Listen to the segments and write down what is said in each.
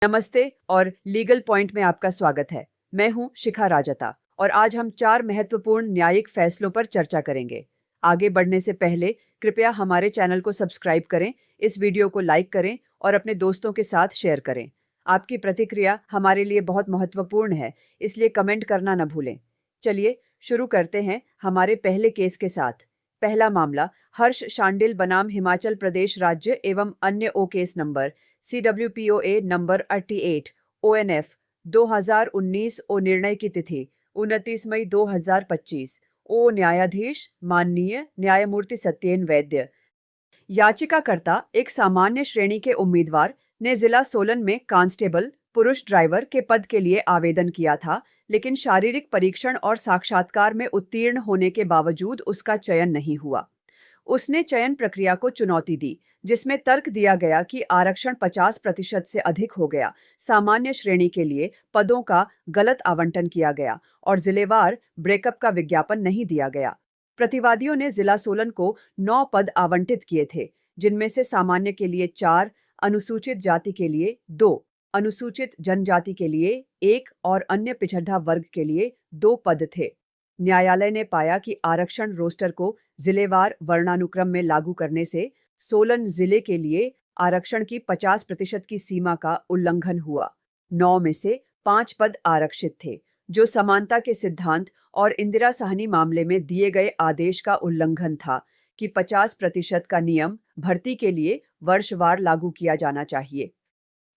नमस्ते और legal point में आपका स्वागत है। मैं हूं शिखा राजता और आज हम 4 महत्वपूर्ण न्यायिक फैसलों पर चर्चा करेंगे। आगे बढ़ने से पहले कृपया हमारे चैनल को सब्सक्राइब करें, इस वीडियो को लाइक करें और अपने दोस्तों के साथ शेयर करें। आपकी प्रतिक्रिया हमारे लिए बहुत महत्वपूर्ण है, इसलिए कमेंट करना न भूलें। चलिए शुरू करते हैं हमारे पहले केस के साथ। पहला मामला हर्ष शांडिल बनाम हिमाचल प्रदेश राज्य एवं अन्य ओ case number CWPOA number 88 ONF 2019 ओ निर्णय की तिथि 29 मई 2025 ओ न्यायाधीश माननीय न्यायमूर्ति सत्येन वैद्य। याचिकाकर्ता एक सामान्य श्रेणी के उम्मीदवार ने जिला सोलन में कांस्टेबल पुरुष ड्राइवर के पद के लिए आवेदन किया था, लेकिन शारीरिक परीक्षण और साक्षात्कार में उत्तीर्ण होने के बावजूद उसका चयन नहीं हुआ। उसने चयन प्रक्रिया को चुनौती दी, जिसमें तर्क दिया गया कि आरक्षण 50% से अधिक हो गया, सामान्य श्रेणी के लिए पदों का गलत आवंटन किया गया और जिलेवार ब्रेकअप का विज्ञापन नहीं दिया गया। प्रतिवादियों ने जिला सोलन को 9 पद आवंटित किए थे, जिनमें से सामान्य के लिए 4, अनुसूचित जाति के लिए 2, अनुसूचित जनजाति के लिए 1 और अन्य पिछड़ा वर्ग के लिए 2 पद थे। न्यायालय ने पाया कि आरक्षण रोस्टर को जिलेवार वर्णानुक्रम में लागू करने से सोलन जिले के लिए आरक्षण की 50% की सीमा का उल्लंघन हुआ। 9 में से 5 पद आरक्षित थे, जो समानता के सिद्धांत और इंदिरा साहनी मामले में दिए गए आदेश का उल्लंघन था कि 50% का नियम भर्ती के लिए वर्षवार लागू किया जाना चाहिए।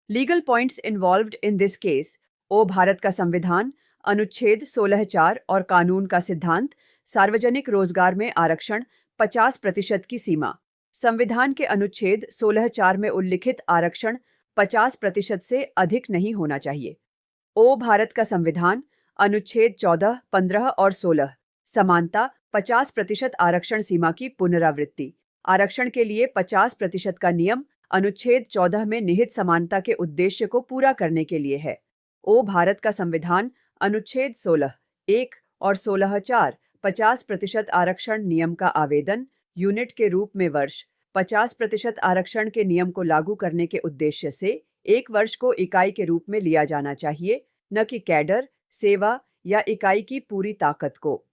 Legal points involved in this case. ओ भारत का संविधान, अनुच्छेद 16(4) और कानून का सिद्धांत, सार्वजनिक रोजगार में आरक्षण 50% की सीमा। संविधान के अनुच्छेद 16(4) में उल्लिखित आरक्षण 50% से अधिक नहीं होना चाहिए। ओ भारत का संविधान, अनुच्छेद 14, 15 और 16, समानता, 50% आरक्षण सीमा की पुनरावृत्ति। आरक्षण के लिए 50% का नियम अनुच्छेद 14 में निहित समानता के उद्देश्य को पूरा करने के लिए है। ओ भारत का संविधान, अनुच्छेद 16, 1 और 16(4), 50% आरक्षण नियम का आवेदन यूनिट के रूप में वर्ष 50% आरक्षण के नियम को लागू करने के उद्देश्य से 1 वर्ष को इकाई के रूप में लिया जाना चाहिए, न कि कैडर, सेवा या इकाई की पूरी ताकत को।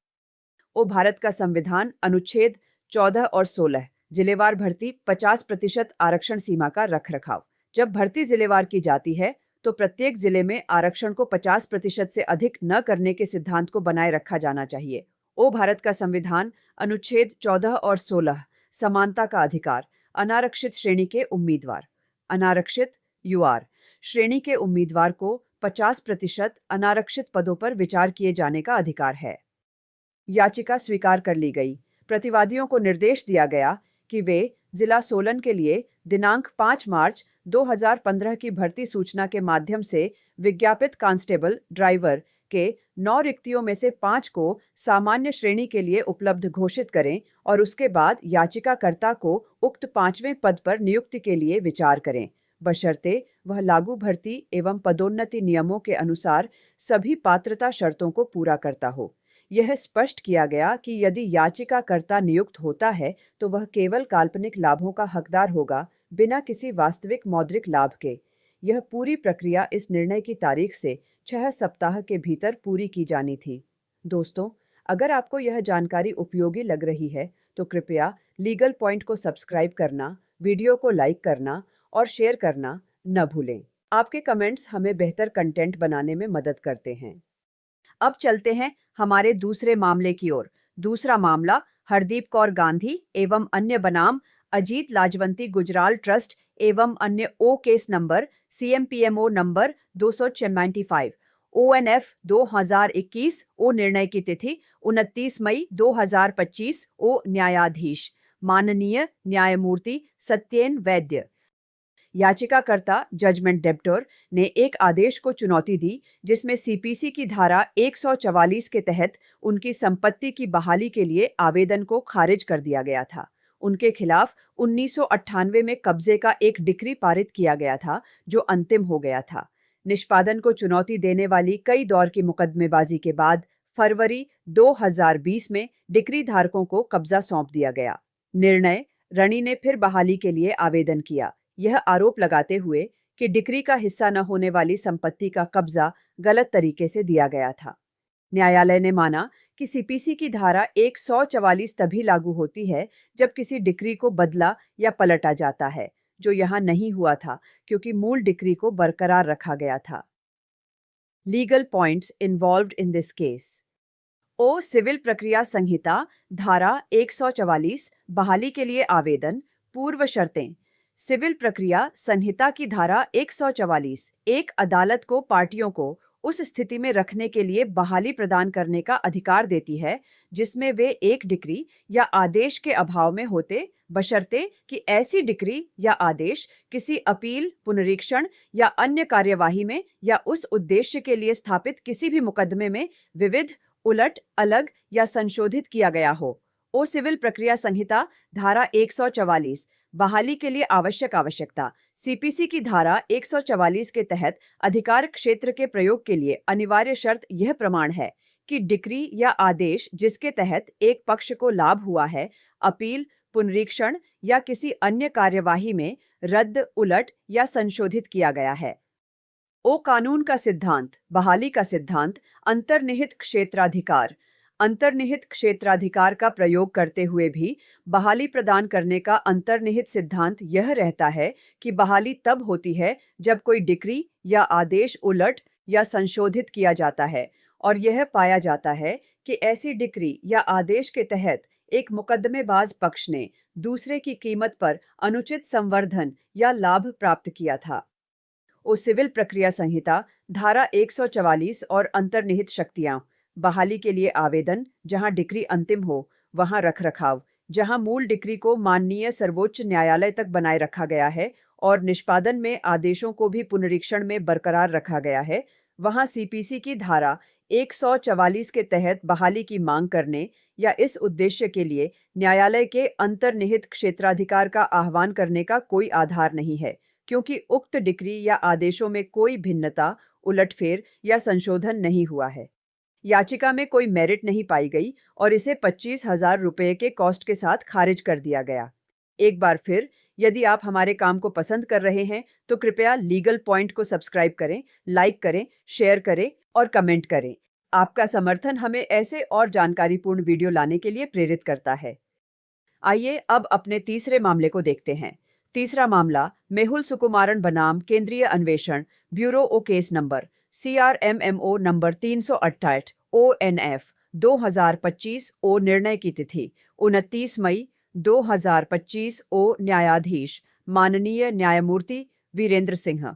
ओ भारत का संविधान, अनुच्छेद 14 और 16, जिलेवार भर्ती 50% आरक्षण सीमा का रखरखाव। जब भर्ती जिलेवार की जाती है तो प्रत्येक जिले में आरक्षण को 50% से अधिक न करने के सिद्धांत को बनाए रखा जाना चाहिए। ओ भारत का संविधान, अनुच्छेद 14 और 16, समानता का अधिकार। अनारक्षित श्रेणी के उम्मीदवार, अनारक्षित UR श्रेणी के उम्मीदवार को 50% अनारक्षित पदों पर विचार किए जाने का अधिकार है। याचिका स्वीकार कर ली गई। प्रतिवादियों को निर्देश दिया गया कि वे जिला सोलन के लिए दिनांक 5 मार्च 2015 की भर्ती सूचना के माध्यम से विज्ञापित कांस्टेबल ड्राइवर के 9 रिक्तियों में से 5 को सामान्य श्रेणी के लिए उपलब्ध घोषित करें और उसके बाद याचिकाकर्ता को उक्त 5वें पद पर नियुक्ति के लिए विचार करें, बशर्ते वह लागू भर्ती एवं पदोन्नति नियमों के अनुसार सभी पात्रता शर्तों को पूरा करता हो। यह स्पष्ट किया गया कि यदि याचिकाकर्ता नियुक्त होता है तो वह केवल काल्पनिक लाभों का हकदार होगा, बिना किसी वास्तविक मौद्रिक लाभ के। यह पूरी प्रक्रिया इस निर्णय की तारीख से 6 सप्ताह के भीतर पूरी की जानी थी। दोस्तों, अगर आपको यह जानकारी उपयोगी लग रही है तो कृपया लीगल पॉइंट को सब्सक्राइब करना, वीडियो को लाइक करना और शेयर करना न भूलें। आपके कमेंट्स हमें बेहतर कंटेंट बनाने में मदद करते हैं। अब चलते हैं हमारे दूसरे मामले की ओर। दूसरा मामला हरदीप कौर गांधी एवं अन्य बनाम अजीत लाजवंती गुजराल ट्रस्ट एवं अन्य ओ case number CMPMO number 295 ONF 2021 ओ निर्णय की तिथि 29 मई 2025 ओ न्यायाधीश माननीय न्यायमूर्ति सत्येन वैद्य। याचिकाकर्ता जजमेंट डेप्टर ने एक आदेश को चुनौती दी जिसमें CPC की धारा 144 के तहत उनकी संपत्ति की बहाली के लिए आवेदन को खारिज कर दिया गया था। उनके खिलाफ 1998 में कब्जे का एक डिक्री पारित किया गया था, जो अंतिम हो गया था। निष्पादन को चुनौती देने वाली कई दौर की मुकदमेबाजी के बाद फरवरी 2020 में डिक्री धारकों को कब्जा सौंप दिया गया। निर्णय रणि ने फिर बहाली के लिए आवेदन किया, यह आरोप लगाते हुए कि डिक्री का हिस्सा न होने वाली संपत्ति का कब्जा गलत तरीके से दिया गया था। न्यायालय ने माना कि सीपीसी की धारा 144 तभी लागू होती है जब किसी डिक्री को बदला या पलटा जाता है, जो यहाँ नहीं हुआ था क्योंकि मूल डिक्री को बरकरार रखा गया था। Legal points involved in this case. ओ सिविल प्रक्रिया संहिता धारा 144 बहाली के लिए आवेदन पूर्व शर्तें। सिविल प्रक्रिया संहिता की धारा 144 एक अदालत को पार्टियों को उस स्थिति में रखने के लिए बहाली प्रदान करने का अधिकार देती है जिसमें वे एक डिक्री या आदेश के अभाव में होते, बशर्ते कि ऐसी डिक्री या आदेश किसी अपील, पुनरीक्षण या अन्य कार्यवाही में या उस उद्देश्य के लिए स्थापित किसी भी मुकदमे में विविध, उलट, अलग या संशोधित किया गया हो। ओ सिविल प्रक्रिया संहिता धारा 144 बहाली के लिए आवश्यकता। सीपीसी की धारा 144 के तहत अधिकार क्षेत्र के प्रयोग के लिए अनिवार्य शर्त यह प्रमाण है कि डिक्री या आदेश जिसके तहत एक पक्ष को लाभ हुआ है, अपील, पुनरीक्षण या किसी अन्य कार्यवाही में रद्द, उलट या संशोधित किया गया है। ओ कानून का सिद्धांत बहाली का सिद्धांत अंतर्निहित क्षेत्राधिकार। अंतर्निहित क्षेत्राधिकार का प्रयोग करते हुए भी बहाली प्रदान करने का अंतर्निहित सिद्धांत यह रहता है कि बहाली तब होती है जब कोई डिक्री या आदेश उलट या संशोधित किया जाता है और यह पाया जाता है कि ऐसी डिक्री या आदेश के तहत एक मुकदमेबाज पक्ष ने दूसरे की कीमत पर अनुचित संवर्धन या लाभ प्राप्त किया था। ओ सिविल प्रक्रिया संहिता धारा 144 और अंतर्निहित शक्तियां बहाली के लिए आवेदन जहां डिक्री अंतिम हो, वहां रखरखाव जहां मूल डिक्री को माननीय सर्वोच्च न्यायालय तक बनाए रखा गया है और निष्पादन में आदेशों को भी पुनरीक्षण में बरकरार रखा गया है, वहां सीपीसी की धारा 144 के तहत बहाली की मांग करने या इस उद्देश्य के लिए न्यायालय के अंतर्निहित क्षेत्राधिकार का आह्वान करने का कोई आधार नहीं है, क्योंकि उक्त डिक्री या आदेशों में कोई भिन्नता, उलटफेर या संशोधन नहीं हुआ है। याचिका में कोई मेरिट नहीं पाई गई और इसे 25,000 रुपये के कॉस्ट के साथ खारिज कर दिया गया। एक बार फिर, यदि आप हमारे काम को पसंद कर रहे हैं तो कृपया लीगल पॉइंट को सब्सक्राइब करें, लाइक करें, शेयर करें और कमेंट करें। आपका समर्थन हमें ऐसे और जानकारीपूर्ण वीडियो लाने के लिए प्रेरित करता है। आइए अब अपने तीसरे मामले को देखते हैं। तीसरा मामला मेहुल सुकुमारन बनाम केंद्रीय अन्वेषण ब्यूरो ओ case number CRMMO number 368 ONF 2025 ओ निर्णय की तिथि 29 मई 2025 ओ न्यायाधीश माननीय न्यायमूर्ति वीरेंद्र सिंह।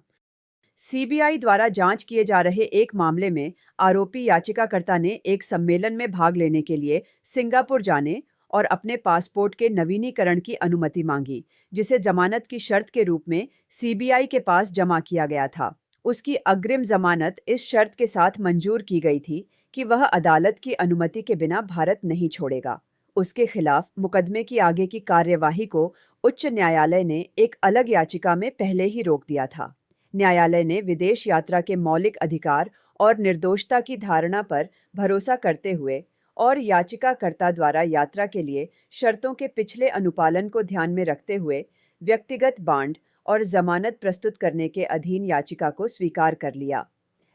सीबीआई द्वारा जांच किए जा रहे एक मामले में आरोपी याचिकाकर्ता ने एक सम्मेलन में भाग लेने के लिए सिंगापुर जाने और अपने पासपोर्ट के नवीनीकरण की अनुमति मांगी, जिसे जमानत की शर्त के रूप में सीबीआई के पास जमा किया गया था। उसकी अग्रिम जमानत इस शर्त के साथ मंजूर की गई थी कि वह अदालत की अनुमति के बिना भारत नहीं छोड़ेगा। उसके खिलाफ मुकदमे की आगे की कार्यवाही को उच्च न्यायालय ने एक अलग याचिका में पहले ही रोक दिया था। न्यायालय ने विदेश यात्रा के मौलिक अधिकार और निर्दोषता की धारणा पर भरोसा करते हुए और याचिकाकर्ता द्वारा यात्रा के लिए शर्तों के पिछले अनुपालन को ध्यान में रखते हुए व्यक्तिगत बांड और जमानत प्रस्तुत करने के अधीन याचिका को स्वीकार कर लिया।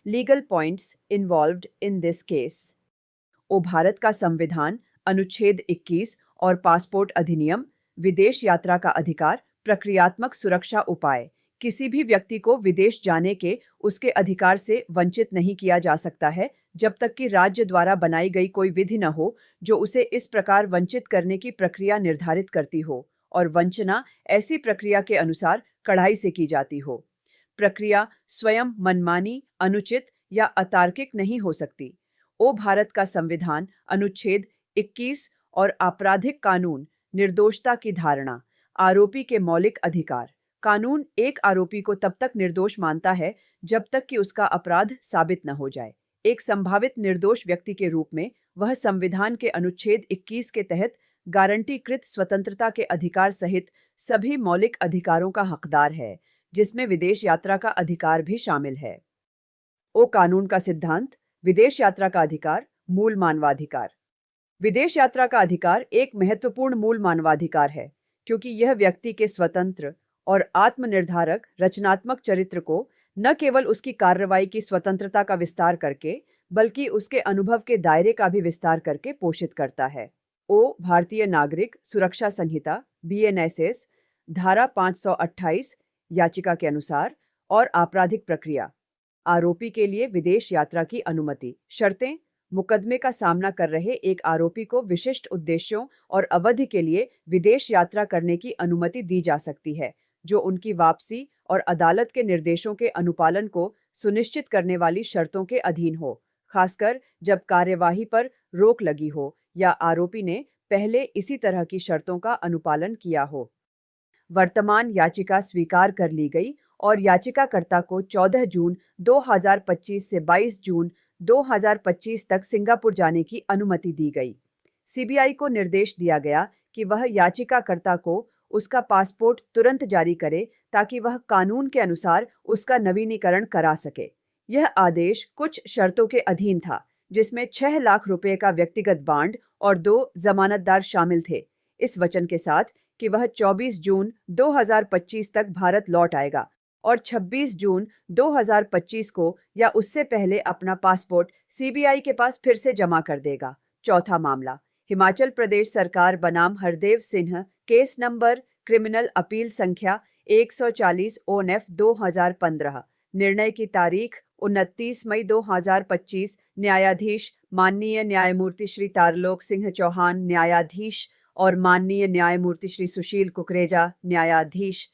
Legal points involved in this case. ओ भारत का संविधान अनुच्छेद 21 और पासपोर्ट अधिनियम विदेश यात्रा का अधिकार प्रक्रियात्मक सुरक्षा उपाय। किसी भी व्यक्ति को विदेश जाने के उसके अधिकार से वंचित नहीं किया जा सकता है जब तक कि राज्य द्वारा बनाई गई कोई विधि न हो जो उसे इस प्रकार वंचित करने की प्रक्रिया निर्धारित करती हो और वंचना ऐसी प्रक्रिया के अनुसार कड़ाई से की जाती हो। प्रक्रिया स्वयं मनमानी, अनुचित या अतार्किक नहीं हो सकती। ओ भारत का संविधान अनुच्छेद 21 और आपराधिक कानून निर्दोषता की धारणा, आरोपी के मौलिक अधिकार। कानून एक आरोपी को तब तक निर्दोष मानता है जब तक कि उसका अपराध साबित न हो जाए। एक संभावित निर्दोष व्यक्ति के रूप में वह संविधान के अनुच्छेद 21 के तहत गारंटीकृत स्वतंत्रता के अधिकार सहित सभी मौलिक अधिकारों का हकदार है, जिसमें विदेश यात्रा का अधिकार भी शामिल है। ओ कानून का सिद्धांत विदेश यात्रा का अधिकार मूल मानवाधिकार। विदेश यात्रा का अधिकार एक महत्वपूर्ण मूल मानवाधिकार है, क्योंकि यह व्यक्ति के स्वतंत्र और आत्मनिर्धारक रचनात्मक चरित्र को न केवल उसकी कार्रवाई की स्वतंत्रता का विस्तार करके बल्कि उसके अनुभव के दायरे का भी विस्तार करके पोषित करता है। भारतीय नागरिक सुरक्षा संहिता BNSS धारा 528 याचिका के अनुसार और आपराधिक प्रक्रिया। आरोपी के लिए विदेश यात्रा की अनुमति। शर्तें। मुकदमे का सामना कर रहे एक आरोपी को विशिष्ट उद्देश्यों और अवधि के लिए विदेश यात्रा करने की अनुमति दी जा सकती है, जो उनकी वापसी और अदालत के निर्देशों के अनुपालन को सुनिश्चित करने वाली शर्तों के अधीन हो, खासकर जब कार्यवाही पर रोक लगी हो या आरोपी ने पहले इसी तरह की शर्तों का अनुपालन किया हो। वर्तमान याचिका स्वीकार कर ली गई और याचिकाकर्ता को 14 जून 2025 से 22 जून 2025 तक सिंगापुर जाने की अनुमति दी गई। CBI को निर्देश दिया गया कि वह याचिकाकर्ता को उसका पासपोर्ट तुरंत जारी करे ताकि वह कानून के अनुसार उसका नवीनीकरण करा सके। यह आदेश कुछ शर्तों के अधीन था, जिसमें 6 लाख रुपए का व्यक्तिगत बांड और 2 जमानतदार शामिल थे, इस वचन के साथ कि वह 24 जून 2025 तक भारत लौट आएगा और 26 जून 2025 को या उससे पहले अपना पासपोर्ट CBI के पास फिर से जमा कर देगा। चौथा मामला, हिमाचल प्रदेश सरकार बनाम Hardev Singh, case number criminal appeal संख्या 140 ONF 2015। निर्णय की तारीख 29 मई 2025। न्यायाधीश माननीय न्यायमूर्ति श्री तारलोक सिंह चौहान न्यायाधीश और माननीय न्यायमूर्ति श्री सुशील कुकरेजा न्यायाधीश।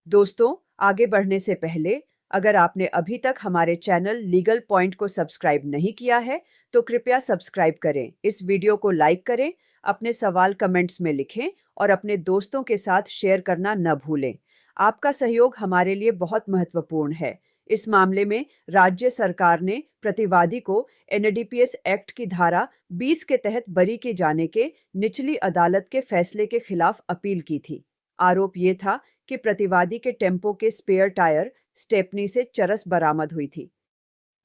दोस्तों, आगे बढ़ने से पहले अगर आपने अभी तक हमारे चैनल लीगल पॉइंट को सब्सक्राइब नहीं किया है तो कृपया सब्सक्राइब करें, इस वीडियो को लाइक करें, अपने सवाल कमेंट्स में लिखें और अपने दोस्तों के साथ शेयर करना न भूलें। आपका सहयोग हमारे लिए बहुत महत्वपूर्ण है। इस मामले में राज्य सरकार ने प्रतिवादी को NDPS एक्ट की धारा 20 के तहत बरी किए जाने के निचली अदालत के फैसले के खिलाफ अपील की थी। आरोप ये था कि प्रतिवादी के टेम्पो के स्पेयर टायर स्टेपनी से चरस बरामद हुई थी।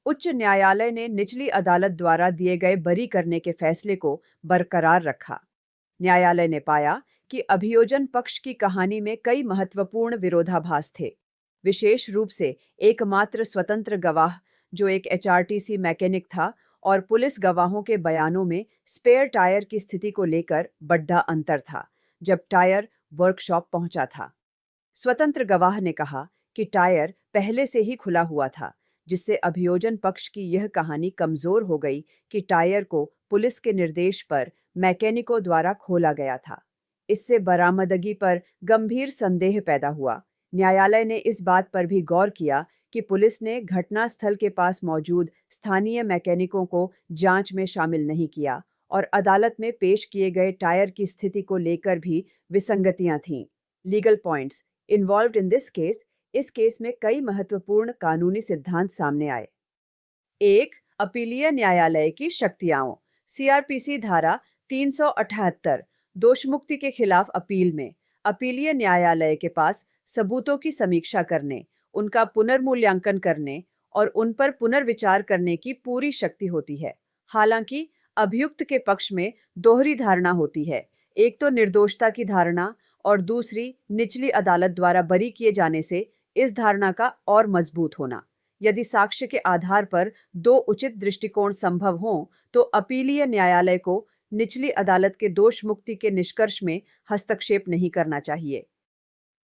उच्च न्यायालय ने निचली अदालत द्वारा दिए गए बरी करने के फैसले को बरकरार रखा। न्यायालय ने पाया कि अभियोजन पक्ष की कहानी में कई महत्वपूर्ण विरोधाभास थे, विशेष रूप से एकमात्र स्वतंत्र गवाह जो एक HRTC मैकेनिक था और पुलिस गवाहों के बयानों में स्पेयर टायर की स्थिति को लेकर बड़ा अंतर था जब टायर वर्कशॉप पहुंचा था। स्वतंत्र गवाह ने कहा कि टायर पहले से ही खुला हुआ था, जिससे अभियोजन पक्ष की यह कहानी कमजोर हो गई कि टायर को पुलिस के निर्देश पर मैकेनिकों द्वारा खोला गया था। इससे बरामदगी पर गंभीर संदेह पैदा हुआ। न्यायालय ने इस बात पर भी गौर किया कि पुलिस ने घटनास्थल के पास मौजूद स्थानीय मैकेनिकों को जांच में शामिल नहीं किया और अदालत में पेश किए गए टायर की स्थिति को लेकर भी विसंगतियां थीं। Legal points involved in this case. इस केस में कई महत्वपूर्ण कानूनी सिद्धांत सामने आए। 1. अपीलीय न्यायालय की शक्तियां। CRPC धारा 378 दोषमुक्ति के खिलाफ अपील में अपीलीय न्यायालय के पास सबूतों की समीक्षा करने, उनका पुनर्मूल्यांकन करने और उन पर पुनर्विचार करने की पूरी शक्ति होती है। हालांकि अभियुक्त के पक्ष में दोहरी धारणा होती है, एक तो निर्दोषता की धारणा और दूसरी निचली अदालत द्वारा बरी किए जाने से इस धारणा का और मजबूत होना। यदि साक्ष्य के आधार पर 2 उचित दृष्टिकोण संभव हों तो अपीलीय न्यायालय को निचली अदालत के दोष मुक्ति के निष्कर्ष में हस्तक्षेप नहीं करना चाहिए।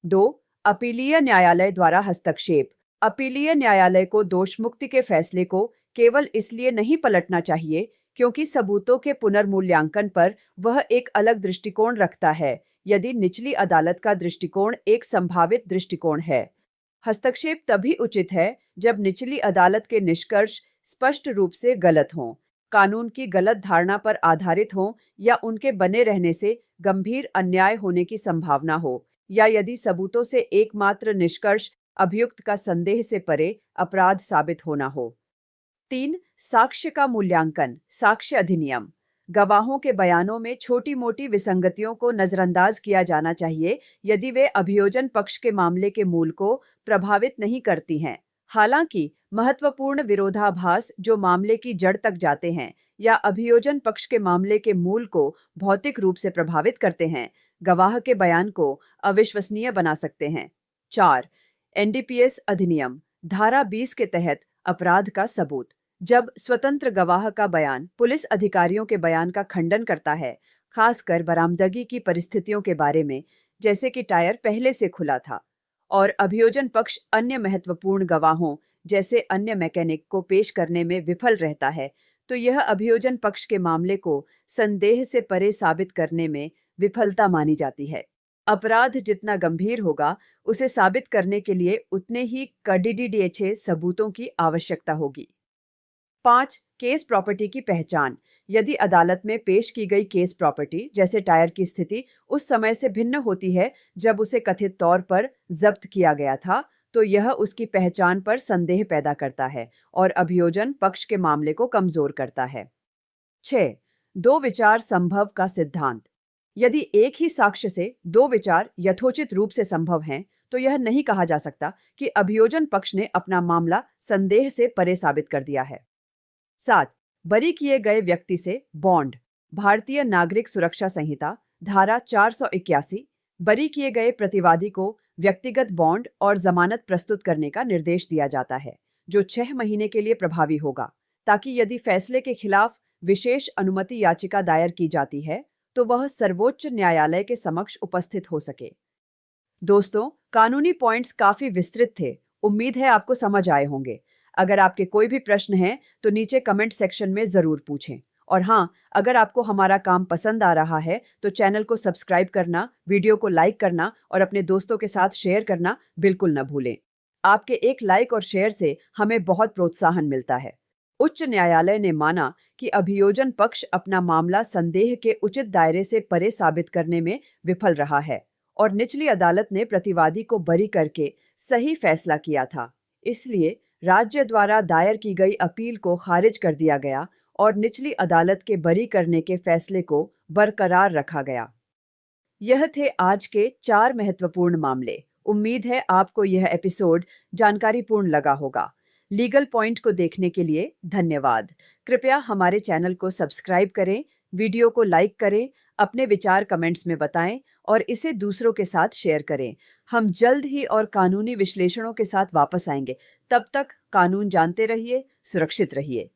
2. अपीलीय न्यायालय द्वारा हस्तक्षेप। अपीलीय न्यायालय को दोष मुक्ति के फैसले को केवल इसलिए नहीं पलटना चाहिए क्योंकि सबूतों के पुनर्मूल्यांकन पर वह एक अलग दृष्टिकोण रखता है, यदि निचली अदालत का दृष्टिकोण एक संभावित दृष्टिकोण है। हस्तक्षेप तभी उचित है जब निचली अदालत के निष्कर्ष स्पष्ट रूप से गलत हों, कानून की गलत धारणा पर आधारित हों या उनके बने रहने से गंभीर अन्याय होने की संभावना हो, या यदि सबूतों से एकमात्र निष्कर्ष अभियुक्त का संदेह से परे अपराध साबित होना हो। 3. साक्ष्य का मूल्यांकन। साक्ष्य अधिनियम। गवाहों के बयानों में छोटी मोटी विसंगतियों को नजरअंदाज किया जाना चाहिए यदि वे अभियोजन पक्ष के मामले के मूल को प्रभावित नहीं करती हैं। हालांकि महत्वपूर्ण विरोधाभास जो मामले की जड़ तक जाते हैं या अभियोजन पक्ष के मामले के मूल को भौतिक रूप से प्रभावित करते हैं, गवाह के बयान को अविश्वसनीय बना सकते हैं। 4. एनडीपीएस अधिनियम धारा 20 के तहत अपराध का सबूत। जब स्वतंत्र गवाह का बयान पुलिस अधिकारियों के बयान का खंडन करता है, खासकर बरामदगी की परिस्थितियों के बारे में, जैसे कि टायर पहले से खुला था, और अभियोजन पक्ष अन्य महत्वपूर्ण गवाहों जैसे अन्य मैकेनिक को पेश करने में विफल रहता है, तो यह अभियोजन पक्ष के मामले को संदेह से परे साबित करने में विफलता मानी जाती है। अपराध जितना गंभीर होगा, उसे साबित करने के लिए उतने ही कड़िडीडीएचए सबूतों की आवश्यकता होगी। 5. केस प्रॉपर्टी की पहचान। यदि अदालत में पेश की गई केस प्रॉपर्टी जैसे टायर की स्थिति उस समय से भिन्न होती है जब उसे कथित तौर पर जब्त किया गया था, तो यह उसकी पहचान पर संदेह पैदा करता है और अभियोजन पक्ष के मामले को कमजोर करता है। 6. दो विचार संभव का सिद्धांत। यदि एक ही साक्ष्य से दो विचार यथोचित रूप से संभव हैं, तो यह नहीं कहा जा सकता कि अभियोजन पक्ष ने अपना मामला संदेह से परे साबित कर दिया है। 7. बरी किए गए व्यक्ति से बॉन्ड। भारतीय नागरिक सुरक्षा संहिता धारा 481 बरी किए गए प्रतिवादी को व्यक्तिगत बॉन्ड और जमानत प्रस्तुत करने का निर्देश दिया जाता है, जो 6 महीने के लिए प्रभावी होगा, ताकि यदि फैसले के खिलाफ विशेष अनुमति याचिका दायर की जाती है तो वह सर्वोच्च न्यायालय के समक्ष उपस्थित हो सके। दोस्तों, कानूनी पॉइंट्स काफी विस्तृत थे। उम्मीद है आपको समझ आए होंगे। अगर आपके कोई भी प्रश्न हैं तो नीचे कमेंट सेक्शन में जरूर पूछें। और हाँ, अगर आपको हमारा काम पसंद आ रहा है तो चैनल को सब्सक्राइब करना, वीडियो को लाइक करना और अपने दोस्तों के साथ शेयर करना बिल्कुल न भूलें। आपके एक लाइक और शेयर से हमें बहुत प्रोत्साहन मिलता है। उच्च न्यायालय ने माना कि अभियोजन पक्ष अपना मामला संदेह के उचित दायरे से परे साबित करने में विफल रहा है और निचली अदालत ने प्रतिवादी को बरी करके सही फैसला किया था। इसलिए राज्य द्वारा दायर की गई अपील को खारिज कर दिया गया और निचली अदालत के बरी करने के फैसले को बरकरार रखा गया। यह थे आज के 4 महत्वपूर्ण मामले। उम्मीद है आपको यह एपिसोड जानकारीपूर्ण लगा होगा। लीगल पॉइंट को देखने के लिए धन्यवाद। कृपया हमारे चैनल को सब्सक्राइब करें, वीडियो को लाइक करें, अपने विचार कमेंट्स में बताएं और इसे दूसरों के साथ शेयर करें। हम जल्द ही और कानूनी विश्लेषणों के साथ वापस आएंगे। तब तक कानून जानते रहिए, सुरक्षित रहिए।